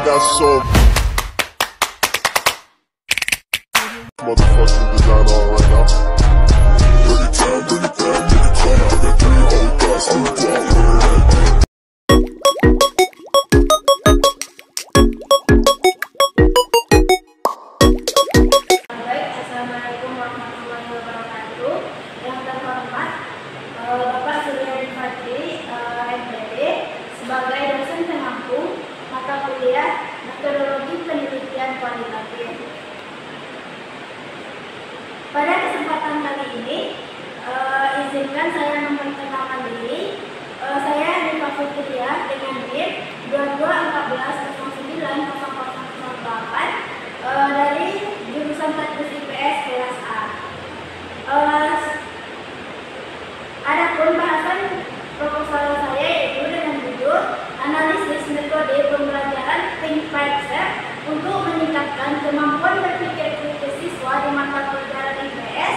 got some motherfucking design on right now. Bring it down, nigga, come. I got 3 old thoughts, new block. Assalamualaikum warahmatullahi wabarakatuh. Yang terhormat Bapak Suryadi Fadli, MPD, sebagai dosen pengampu mata kuliah metodologi penelitian kualitatif. Pada kesempatan kali ini, izinkan saya memperkenalkan diri. Saya Rifa Fitria dengan NIM 2214090008 dari jurusan Teknik IPS kelas A. Adapun bahasan proposal saya yaitu dengan judul analisis metode pembelajaran Think Concept untuk meningkatkan kemampuan berpikir kritis siswa di mata pelajaran IPS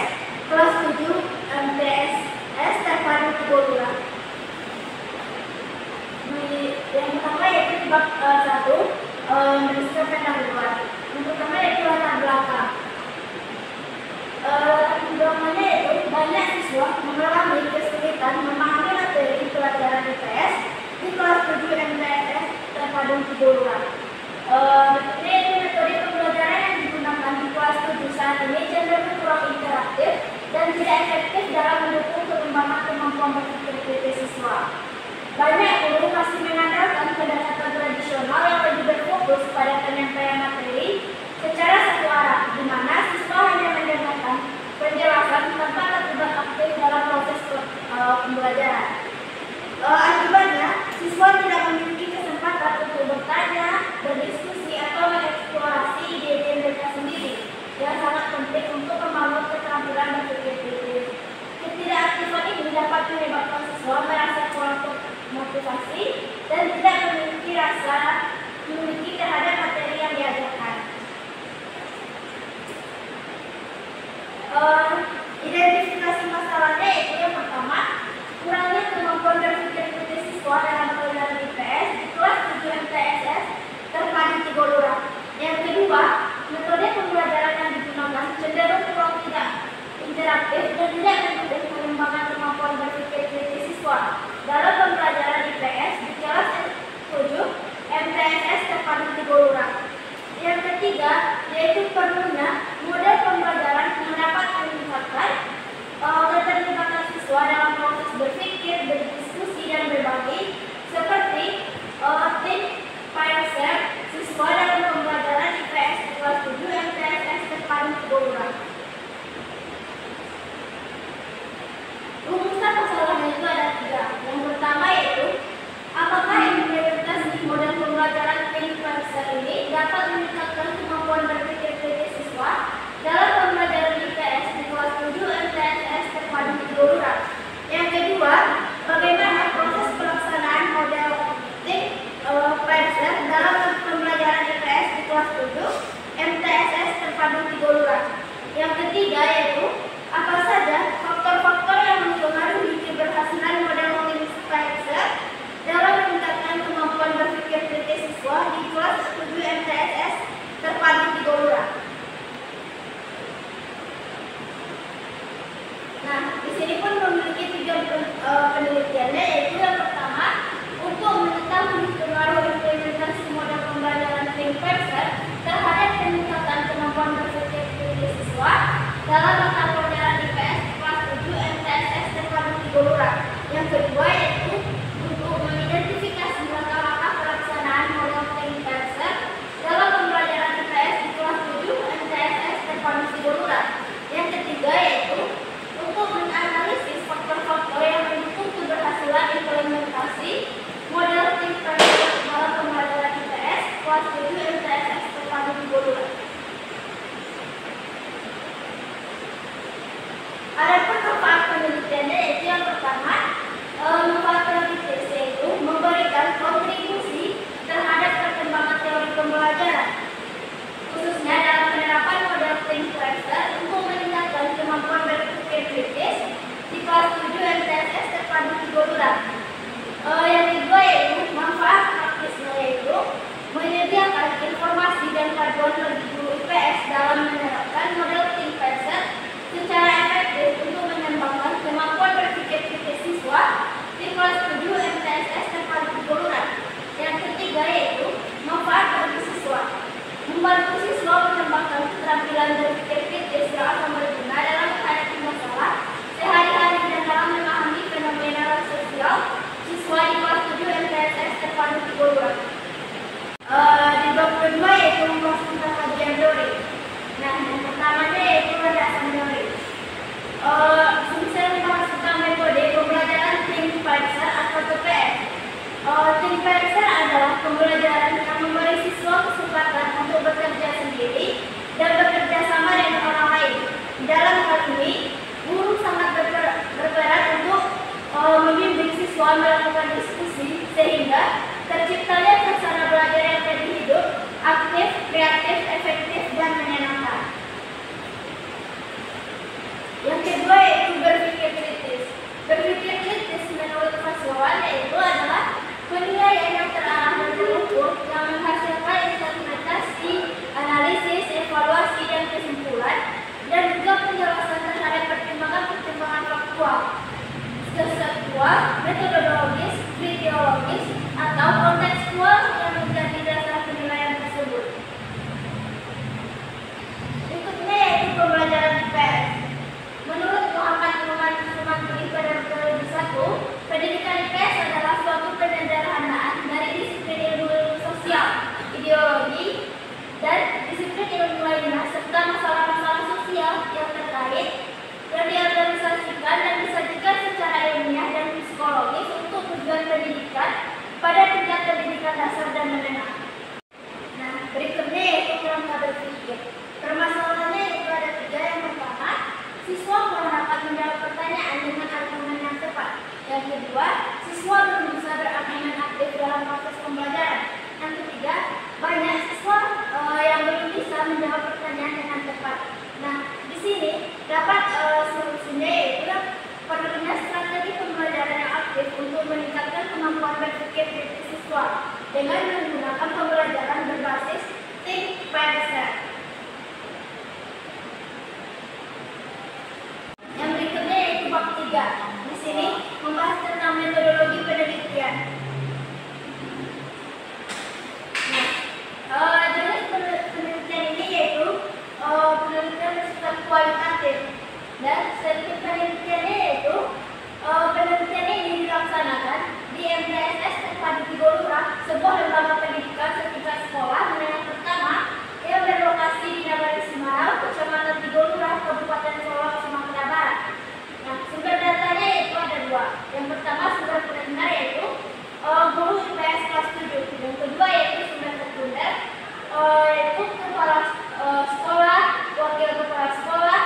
kelas 7 MTSS terpadu 3 bulan. Yang pertama yaitu bab 1 menuliskan pendahuluan. Yang pertama yaitu latar belakang. Latar belakangnya yaitu banyak siswa mengalami kesulitan memahami materi pelajaran IPS di kelas 7 MTSS terpadu 3 bulan. Metode pembelajaran yang digunakan di kelas 7 saat ini cenderung kurang interaktif dan tidak efektif dalam mendukung pengembangan kemampuan berpikir kritis siswa. Banyak guru masih mengandalkan pendekatan tradisional yang lebih berfokus pada penyampaian materi secara satu arah, di mana siswa hanya mendengarkan penjelasan tanpa terlibat aktif dalam proses pembelajaran. Akibatnya, siswa tidak memiliki kesempatan untuk bertanya, berdiskusi, atau mengeksplorasi ide-ide mereka sendiri yang sangat penting untuk membangun keterampilan berpikir kritis. Ketidakaktifan ini dapat menyebabkan siswa merasa kurang motivasi dan tidak memiliki terhadap materi yang diajarkan. Identifikasi masalahnya yaitu yang pertama, kurangnya kemampuan berpikir kritis siswa dalam pelajaran IPS di kelas 7 MTSS terpadu 3 bulan. Yang kedua, metode pembelajaran yang digunakan cenderung kurang tidak interaktif dan tidak mendukung pengembangan kemampuan berpikir kritis siswa dalam pembelajaran IPS di kelas 7 MTSS terpadu 3 bulan. Yang ketiga, yaitu perlunya model pembelajaran yang dapat meningkatkan keterlibatan siswa dalam proses berpikir, berdiskusi, dan berbagi, seperti Think Concept siswa dalam pembelajaran IPS di kelas 7 MTSS terpadu 3 bulan. Rumusan masalahnya itu ada 3. Yang pertama yaitu, apakah implementasi model pembelajaran Think Concept ini dapat meningkatkan kemampuan berpikir kritis siswa dalam pembelajaran IPS di kelas 7 MTSS terpadu 3 bulan. Yang kedua, bagaimana kemampuan bagi guru IPS dalam menerapkan model think Parser secara efektif untuk mengembangkan kemampuan berpikir kritis siswa di kelas 7 MTSS terpadu Tigo-Lurah. Yang ketiga yaitu manfaat bagi siswa. Membantu siswa mengembangkan keterampilan berpikir kritis yang akan berguna dalam menghadapi masalah sehari-hari dan dalam memahami fenomena sosial siswa di kelas 7 MTSS terpadu Tigo-Lurah. Di bab kedua yaitu membahas tentang kajian teori. Nah, yang pertamanya yaitu landasan teori. Saya membahas tentang metode pembelajaran think Parser atau TPS. Think Parser adalah pembelajaran yang memberi siswa kesempatan untuk bekerja sendiri dan bekerja sama dengan orang lain. Dalam hal ini, guru sangat berperan untuk membimbing siswa melakukan diskusi sehingga terciptanya suasana belajar yang lebih hidup, aktif, kreatif, efektif, dan menyenangkan. Yang kedua yaitu berpikir kritis. Berpikir kritis menurut Fazlon yaitu adalah penilaian yang terarah dan terukur yang menghasilkan interpretasi, analisis, evaluasi, dan kesimpulan, dan juga penjelasan terhadap pertimbangan-pertimbangan faktual, metodologis, kriteologis, atau kontekstual yang menjadi dasar penilaian tersebut. Berikutnya yaitu pembelajaran IPS. Menurut Muhammad Sumantri pada periode 1, pendidikan IPS adalah suatu penyederhanaan dari disiplin ilmu sosial, ideologi, dan disiplin ilmu lainnya serta masalah-masalah sosial yang terkait yang diorganisasikan dan disajikan secara ilmiah dan psikologis untuk tujuan pendidikan pada tingkat pendidikan dasar dan menengah. Nah, berikutnya yaitu kerangka berpikir. Permasalahannya yaitu ada 3. Yang pertama, siswa kurang dapat menjawab pertanyaan dengan argumen yang tepat. Yang kedua, siswa belum bisa berargumen aktif dalam proses pembelajaran. Yang ketiga, banyak siswa yang belum bisa menjawab pertanyaan dengan tepat. Nah, di sini dapat solusinya yaitu perlunya strategi pembelajaran yang aktif untuk meningkatkan kemampuan berpikir kritis siswa dengan menggunakan pembelajaran berbasis think Parser. Yang berikutnya yaitu bab 3. Di sini membahas tentang metodologi penelitian. Nah, jenis penelitian ini yaitu penelitian bersifat kualitatif, dan strategi penelitiannya yaitu penelitian ini dilaksanakan di MTSS terpadu Tigo-Lurah, sebuah lembaga pendidikan setingkat sekolah menengah pertama yang berlokasi di Nagari Semarau, Kecamatan Tigo-Lurah, Kabupaten Solok, Sumatera Barat. Nah, sumber datanya yaitu ada 2. Yang pertama sumber primer yaitu guru IPS kelas 7. Yang kedua yaitu sumber sekunder yaitu kepala sekolah, wakil kepala sekolah,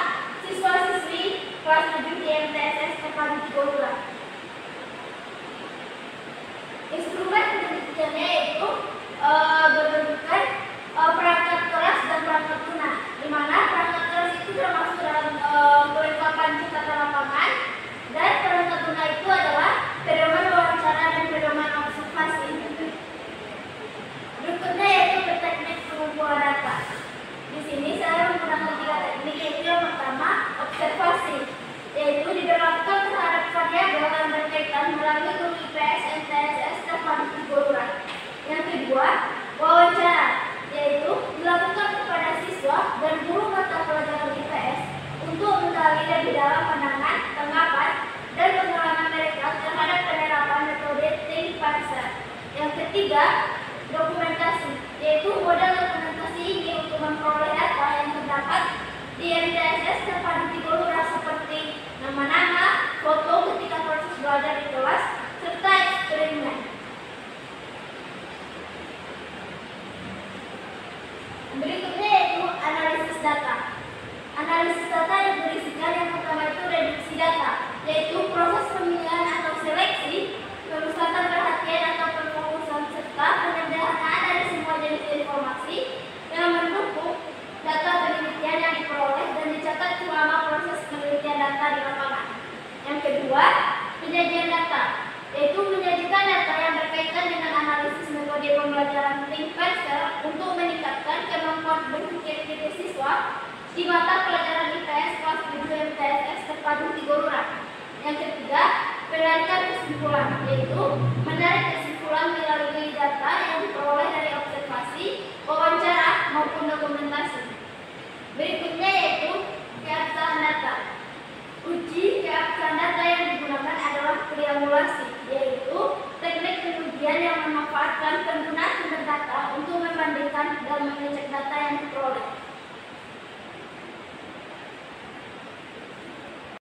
siswa-siswi kelas 7 di MTSS terpadu Tigo-Lurah. Instrumen penelitiannya yaitu berbentukan perangkat kelas dan perangkat lunak, di mana perangkat kelas itu termasuk dalam kelengkapan catatan lapangan, dan perangkat lunak itu adalah pedoman wawancara dan pedoman observasi. Berikutnya yaitu teknik pengumpulan data. Di sini saya menggunakan 3 teknik, yaitu yang pertama observasi, yaitu diberlakukan terhadap variabel yang berkaitan melalui guru IPS MTSS terpadu Tigo-Lurah. Yang kedua, wawancara, yaitu dilakukan kepada siswa dan guru mata pelajaran IPS untuk menggali lebih dalam pandangan, tanggapan, dan pengalaman mereka terhadap penerapan metode think Parser. Yang ketiga, dokumentasi, yaitu model dokumentasi ini untuk memperoleh data yang terdapat di MTSS terpadu Tigo-Lurah seperti nama-nama, foto ketika proses belajar di kelas, serta eksperimen. Berikutnya yaitu analisis data. Analisis data yang berisikan yang pertama itu reduksi data, yaitu proses pemilihan atau seleksi, pemusatan perhatian atau perfokusan, serta pembelajaran Linkpensel untuk meningkatkan kemampuan berpikir kritis siswa di mata pelajaran IPS kelas 7 MTSS terpadu 3 Lurah. Yang ketiga, penarikan kesimpulan, yaitu menarik kesimpulan melalui data yang diperoleh dari observasi, wawancara, maupun dokumentasi. Berikutnya yaitu keabsahan data. Uji keabsahan data yang digunakan adalah triangulasi, yaitu teknik pengujian yang memanfaatkan pengguna sumber data untuk membandingkan dan mengecek data yang diperoleh.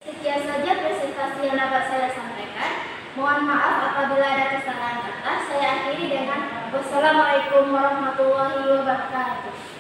Sekian saja presentasi yang dapat saya sampaikan. Mohon maaf apabila ada kesalahan kata. Saya akhiri dengan wassalamualaikum warahmatullahi wabarakatuh.